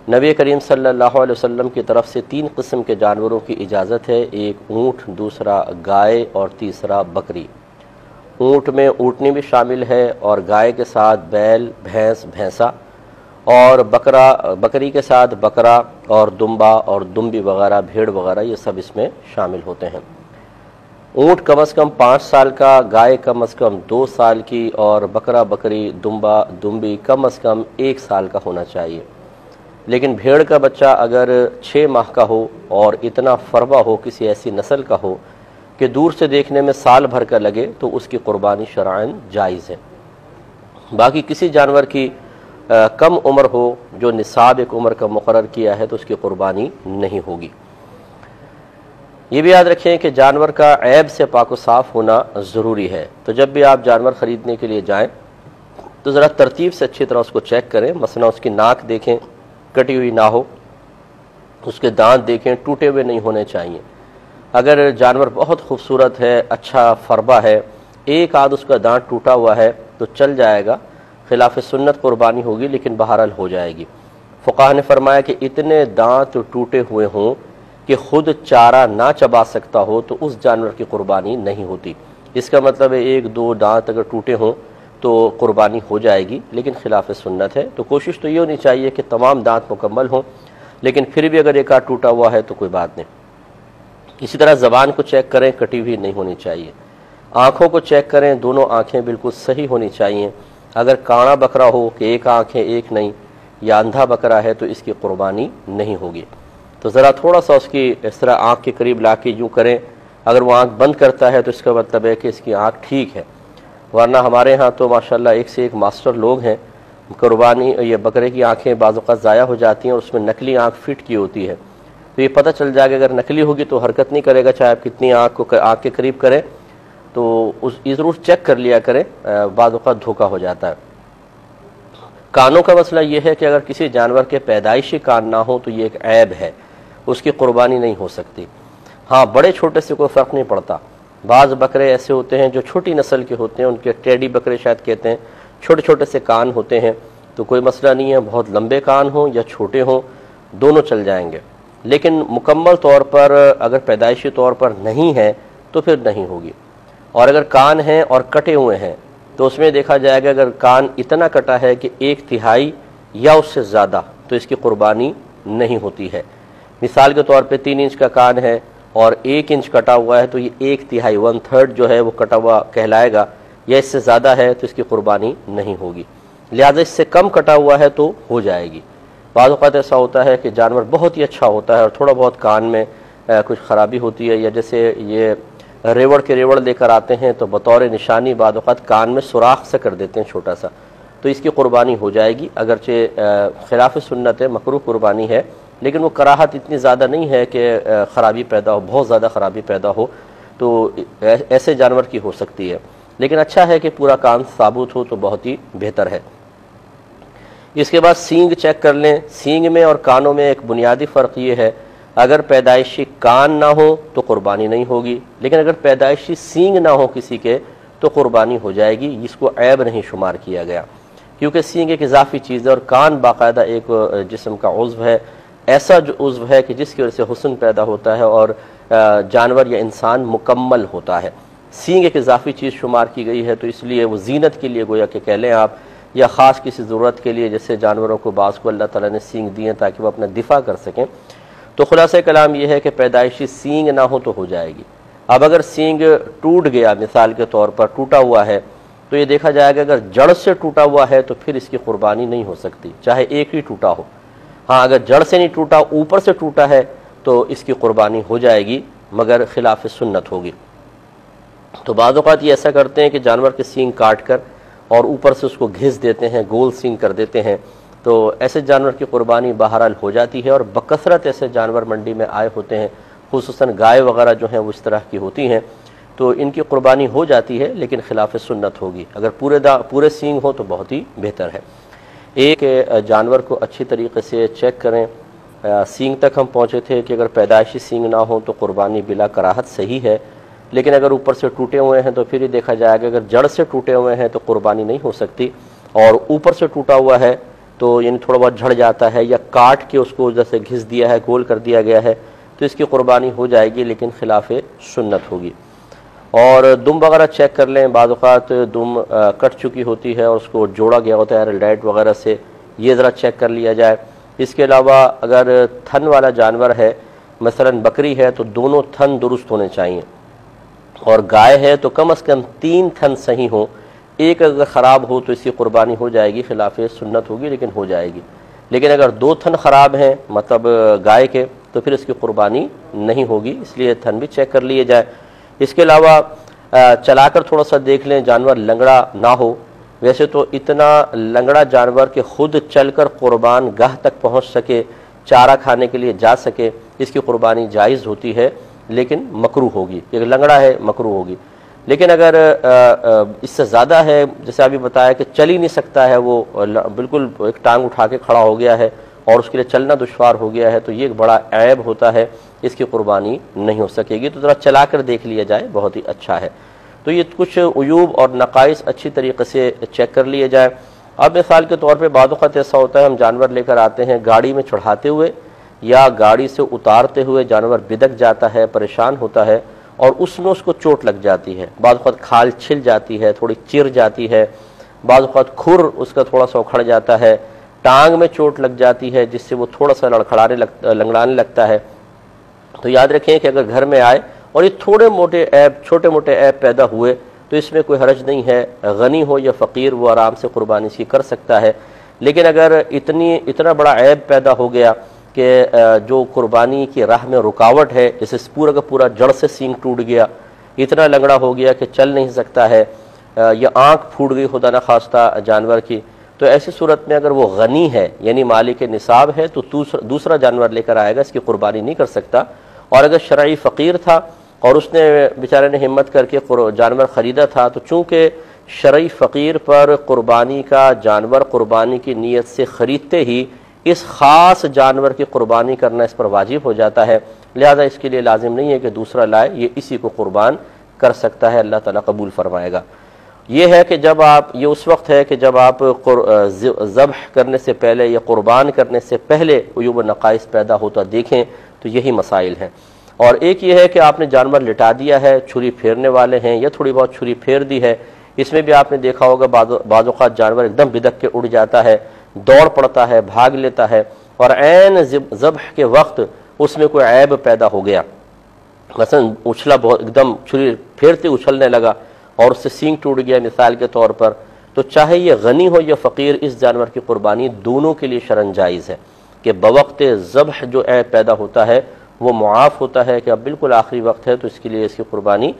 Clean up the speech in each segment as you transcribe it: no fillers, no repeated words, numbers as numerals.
نبی کریم صلی اللہ علیہ وسلم کی طرف سے 3 قسم کے جانوروں کی اجازت ہے، ایک اونٹ، دوسرا گائے اور تیسرا بکری۔ اونٹ میں اونٹنی بھی شامل ہے اور گائے کے ساتھ بیل، بھینس، بھینسا، اور بکری کے ساتھ بکرا اور دمبا اور دمبی وغیرہ، بھیڑ وغیرہ، یہ سب اس میں شامل ہوتے ہیں۔ اونٹ کم از کم 5 سال کا، گائے کم از کم 2 سال کی، اور بکرا، بکری، دمبا، دمبی کم از کم 1 سال کا ہونا چاہیے۔ لیکن بھیڑ کا بچہ اگر 6 ماہ کا ہو اور اتنا فربا ہو، کسی ایسی نسل کا ہو کہ دور سے دیکھنے میں سال بھر کا لگے، تو اس کی قربانی شرعاً جائز ہے۔ باقی کسی جانور کی کم عمر ہو، جو نصاب ایک عمر کا مقرر کیا ہے، تو اس کی قربانی نہیں ہوگی۔ یہ بھی یاد رکھیں کہ جانور کا عیب سے پاک و صاف ہونا ضروری ہے، تو جب بھی آپ جانور خریدنے کے لیے جائیں تو ذرا ترتیب سے اچھی طرح اس کو چیک کریں۔ مثلا اس کی ناک دیکھیں، کٹی ہوئی نہ ہو، اس کے دانت دیکھیں، ٹوٹے ہوئے نہیں ہونے چاہیے۔ اگر جانور بہت خوبصورت ہے، اچھا فربا ہے، ایک آدھ اس کا دانت ٹوٹا ہوا ہے تو چل جائے گا، خلاف سنت قربانی ہوگی لیکن بہرحال ہو جائے گی۔ فقہاء نے فرمایا کہ اتنے دانت ٹوٹے ہوئے ہوں کہ خود چارہ نہ چبا سکتا ہو تو اس جانور کی قربانی نہیں ہوتی۔ اس کا مطلب ہے 1-2 دانت اگر ٹوٹے ہوں تو قربانی ہو جائے گی، لیکن خلاف سنت ہے۔ تو کوشش تو یہ ہونی چاہیے کہ تمام دانت مکمل ہوں، لیکن پھر بھی اگر ایک آدھ ٹوٹا ہوا ہے تو کوئی بات نہیں۔ اسی طرح زبان کو چیک کریں، کٹی ہوئی نہیں ہونی چاہیے۔ آنکھوں کو چیک کریں، دونوں آنکھیں بالکل صحیح ہونی چاہیے۔ اگر کانا بکرا ہو کہ ایک آنکھ ہے ایک نہیں، یا اندھا بکرا ہے تو اس کی قربانی نہیں ہوگی۔ تو ذرا تھوڑا سا اس کی اس طرح آنکھ کے قریب لا کے یوں کریں، اگر وہ آنکھ بند کرتا ہے تو اس کا مطلب ہے کہ اس کی آنکھ ٹھیک ہے، ورنہ ہمارے ہاں تو ماشاءاللہ ایک سے ایک ماسٹر لوگ ہیں، قربانی یہ بکرے کی آنکھیں بعض اوقات ضائع ہو جاتی ہیں اور اس میں نکلی آنکھ فٹ کی ہوتی ہے، تو یہ پتہ چل جائے گا اگر نکلی ہوگی تو حرکت نہیں کرے گا، چاہے آپ کتنی آنکھ کے قریب کریں، تو یہ ضرور چیک کر لیا کریں، بعض اوقات دھوکہ ہو جاتا ہے۔ کانوں کا مسئلہ یہ ہے کہ اگر کسی جانور کے پیدائشی کان نہ ہو تو یہ ایک عیب ہے، اس کی قربانی نہیں ہو سکتی۔ ہاں بڑے چھوٹے سے کوئی فرق نہیں پڑتا، بعض بکرے ایسے ہوتے ہیں جو چھوٹی نسل کے ہوتے ہیں، ان کے ٹیڈی بکرے شاید کہتے ہیں، چھوٹے چھوٹے سے کان ہوتے ہیں، تو کوئی مسئلہ نہیں ہے، بہت لمبے کان ہوں یا چھوٹے ہوں دونوں چل جائیں گے، لیکن مکمل طور پر اگر پیدائشی طور پر نہیں ہے تو پھر نہیں ہوگی۔ اور اگر کان ہیں اور کٹے ہوئے ہیں تو اس میں دیکھا جائے گا اگر کان اتنا کٹا ہے کہ 1/3 یا اس سے زیادہ تو اس کی قربانی نہیں ہوتی ہے۔ مثال کے طور پہ 3 انچ کا کان ہے اور 1 انچ کٹا ہوا ہے تو یہ 1/3 1/3 جو ہے وہ کٹا ہوا کہلائے گا، یا اس سے زیادہ ہے تو اس کی قربانی نہیں ہوگی۔ لہذا اس سے کم کٹا ہوا ہے تو ہو جائے گی۔ بعض اوقات ایسا ہوتا ہے کہ جانور بہت ہی اچھا ہوتا ہے اور تھوڑا بہت کان میں کچھ خرابی ہوتی ہے، یا جیسے یہ ریوڑ کے ریوڑ لے کر آتے ہیں تو بطور نشانی بعض اوقات کان میں سوراخ سے کر دیتے ہیں چھوٹا سا، تو اس کی قربانی ہو جائے گی، اگرچہ خلاف سنت ہے، مکروہ قربانی ہے، لیکن وہ کراہت اتنی زیادہ نہیں ہے کہ خرابی پیدا ہو، بہت زیادہ خرابی پیدا ہو، تو ایسے جانور کی ہو سکتی ہے، لیکن اچھا ہے کہ پورا کان ثابت ہو تو بہت ہی بہتر ہے۔ اس کے بعد سینگ چیک کر لیں۔ سینگ میں اور کانوں میں ایک بنیادی فرق یہ ہے، اگر پیدائشی کان نہ ہو تو قربانی نہیں ہوگی، لیکن اگر پیدائشی سینگ نہ ہو کسی کے تو قربانی ہو جائے گی، اس کو عیب نہیں شمار کیا گیا، کیونکہ سینگ ایک اضافی چیز ہے اور کان باقاعدہ ایک جسم کا عضو ہے، ایسا جو عضو ہے کہ جس کی وجہ سے حسن پیدا ہوتا ہے اور جانور یا انسان مکمل ہوتا ہے۔ سینگ ایک اضافی چیز شمار کی گئی ہے، تو اس لیے وہ زینت کے لیے گویا کہ کہہ لیں آپ، یا خاص کسی ضرورت کے لیے، جیسے جانوروں کو بعض کو اللہ تعالیٰ نے سینگ دیے ہیں تاکہ وہ اپنا دفاع کر سکیں۔ تو خلاصہ کلام یہ ہے کہ پیدائشی سینگ نہ ہو تو ہو جائے گی۔ اب اگر سینگ ٹوٹ گیا، مثال کے طور پر ٹوٹا ہوا ہے، تو یہ دیکھا جائے گا اگر جڑ سے ٹوٹا ہوا ہے تو پھر اس کی قربانی نہیں ہو سکتی، چاہے ایک ہی ٹوٹا ہو۔ ہاں اگر جڑ سے نہیں ٹوٹا، اوپر سے ٹوٹا ہے تو اس کی قربانی ہو جائے گی، مگر خلاف سنت ہوگی۔ تو بعض اوقات یہ ایسا کرتے ہیں کہ جانور کے سینگ کاٹ کر اور اوپر سے اس کو گھس دیتے ہیں، گول سینگ کر دیتے ہیں، تو ایسے جانور کی قربانی بہرحال ہو جاتی ہے، اور بکثرت ایسے جانور منڈی میں آئے ہوتے ہیں، خصوصاً گائے وغیرہ جو ہیں وہ اس طرح کی ہوتی ہیں، تو ان کی قربانی ہو جاتی ہے لیکن خلاف سنت ہوگی۔ اگر پورے سینگ ہو تو بہت ہی بہتر ہے۔ ایک جانور کو اچھی طریقے سے چیک کریں۔ سینگ تک ہم پہنچے تھے کہ اگر پیدائشی سینگ نہ ہو تو قربانی بلا کراہت صحیح ہے، لیکن اگر اوپر سے ٹوٹے ہوئے ہیں تو پھر یہ دیکھا جائے گا اگر جڑ سے ٹوٹے ہوئے ہیں تو قربانی نہیں ہو سکتی، اور اوپر سے ٹوٹا ہوا ہے تو یعنی تھوڑا بہت جھڑ جاتا ہے یا کاٹ کے اس کو جیسے گھس دیا ہے، گول کر دیا گیا ہے، تو اس کی قربانی ہو جائے گی، لیکن خلاف سنت ہوگی۔ اور دم وغیرہ چیک کر لیں، بعض اوقات دم کٹ چکی ہوتی ہے اور اس کو جوڑا گیا ہوتا ہے ریلڈائٹ وغیرہ سے، یہ ذرا چیک کر لیا جائے۔ اس کے علاوہ اگر تھن والا جانور ہے، مثلا بکری ہے، تو دونوں تھن درست ہونے چاہیے، اور گائے ہے تو کم از کم 3 تھن صحیح ہوں۔ ایک اگر خراب ہو تو اس کی قربانی ہو جائے گی، خلاف سنت ہوگی لیکن ہو جائے گی۔ لیکن اگر 2 تھن خراب ہیں مطلب گائے کے، تو پھر اس کی قربانی نہیں ہوگی، اس لیے تھن بھی چیک کر لیے جائے۔ اس کے علاوہ چلا کر تھوڑا سا دیکھ لیں جانور لنگڑا نہ ہو۔ ویسے تو اتنا لنگڑا جانور کہ خود چل کر قربان گاہ تک پہنچ سکے، چارہ کھانے کے لیے جا سکے، اس کی قربانی جائز ہوتی ہے، لیکن مکروہ ہوگی۔ ایک لنگڑا ہے، مکروہ ہوگی۔ لیکن اگر اس سے زیادہ ہے، جیسے ابھی بتایا کہ چل ہی نہیں سکتا ہے، وہ بالکل ایک ٹانگ اٹھا کے کھڑا ہو گیا ہے اور اس کے لیے چلنا دشوار ہو گیا ہے، تو یہ ایک بڑا عیب ہوتا ہے، اس کی قربانی نہیں ہو سکے گی۔ تو ذرا چلا کر دیکھ لیا جائے، بہت ہی اچھا ہے۔ تو یہ کچھ عیوب اور نقائص اچھی طریقے سے چیک کر لیے جائے۔ اب مثال کے طور پہ بعض اوقات ایسا ہوتا ہے، ہم جانور لے کر آتے ہیں، گاڑی میں چڑھاتے ہوئے یا گاڑی سے اتارتے ہوئے جانور بدک جاتا ہے، پریشان ہوتا ہے، اور اس میں اس کو چوٹ لگ جاتی ہے، بعض اوقات کھال چھل جاتی ہے، تھوڑی چر جاتی ہے، بعض اوقات کھر اس کا تھوڑا سا اکھڑ جاتا ہے، ٹانگ میں چوٹ لگ جاتی ہے جس سے وہ تھوڑا سا لنگڑانے لگتا ہے۔ تو یاد رکھیں کہ اگر گھر میں آئے اور یہ چھوٹے موٹے عیب پیدا ہوئے تو اس میں کوئی حرج نہیں ہے، غنی ہو یا فقیر وہ آرام سے قربانی اس کی کر سکتا ہے۔ لیکن اگر اتنا بڑا عیب پیدا ہو گیا کہ جو قربانی کی راہ میں رکاوٹ ہے، جیسے پورا کا پورا جڑ سے سینگ ٹوٹ گیا، اتنا لنگڑا ہو گیا کہ چل نہیں سکتا ہے، یا آنکھ پھوٹ گئی خدا نخواستہ جانور کی، تو ایسی صورت میں اگر وہ غنی ہے یعنی مالک نصاب ہے تو دوسرا جانور لے کر آئے گا، اس کی قربانی نہیں کر سکتا۔ اور اگر شرعی فقیر تھا اور اس نے بیچارے نے ہمت کر کے جانور خریدا تھا، تو چونکہ شرعی فقیر پر قربانی کا جانور قربانی کی نیت سے خریدتے ہی اس خاص جانور کی قربانی کرنا اس پر واجب ہو جاتا ہے، لہذا اس کے لیے لازم نہیں ہے کہ دوسرا لائے، یہ اسی کو قربان کر سکتا ہے، اللہ تعالیٰ قبول فرمائے گا۔ یہ ہے کہ جب آپ، یہ اس وقت ہے کہ جب آپ ذبح کرنے سے پہلے یا قربان کرنے سے پہلے عیوب و نقائص پیدا ہوتا دیکھیں، تو یہی مسائل ہیں۔ اور ایک یہ ہے کہ آپ نے جانور لٹا دیا ہے، چھری پھیرنے والے ہیں یا تھوڑی بہت چھری پھیر دی ہے، اس میں بھی آپ نے دیکھا ہوگا بعض اوقات جانور ایک دم بدک کے اڑ جاتا ہے، دوڑ پڑتا ہے، بھاگ لیتا ہے، اور عین ذبح کے وقت اس میں کوئی عیب پیدا ہو گیا، مثلا اچھلا بہت ایک دم چھری پھیرتے اچھلنے لگا اور اس سے سینگ ٹوٹ گیا مثال کے طور پر، تو چاہے یہ غنی ہو یا فقیر، اس جانور کی قربانی دونوں کے لیے شرعاً جائز ہے کہ بوقت ذبح جو عیب پیدا ہوتا ہے وہ معاف ہوتا ہے کہ اب بالکل آخری وقت ہے، تو اس کے لیے اس کی قربانی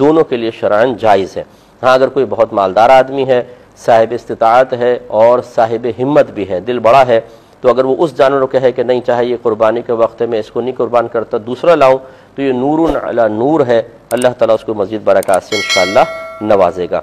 دونوں کے لیے شرعاً جائز ہے۔ ہاں اگر کوئی بہت مالدار آدمی ہے، صاحب استطاعت ہے اور صاحب ہمت بھی ہے، دل بڑا ہے، تو اگر وہ اس جانور کو کہے کہ نہیں چاہے یہ قربانی کے وقت میں اس کو نہیں قربان کرتا، دوسرا لاؤں، تو یہ نور علی نور ہے، اللہ تعالیٰ اس کو مزید برکات سے انشاءاللہ نوازے گا۔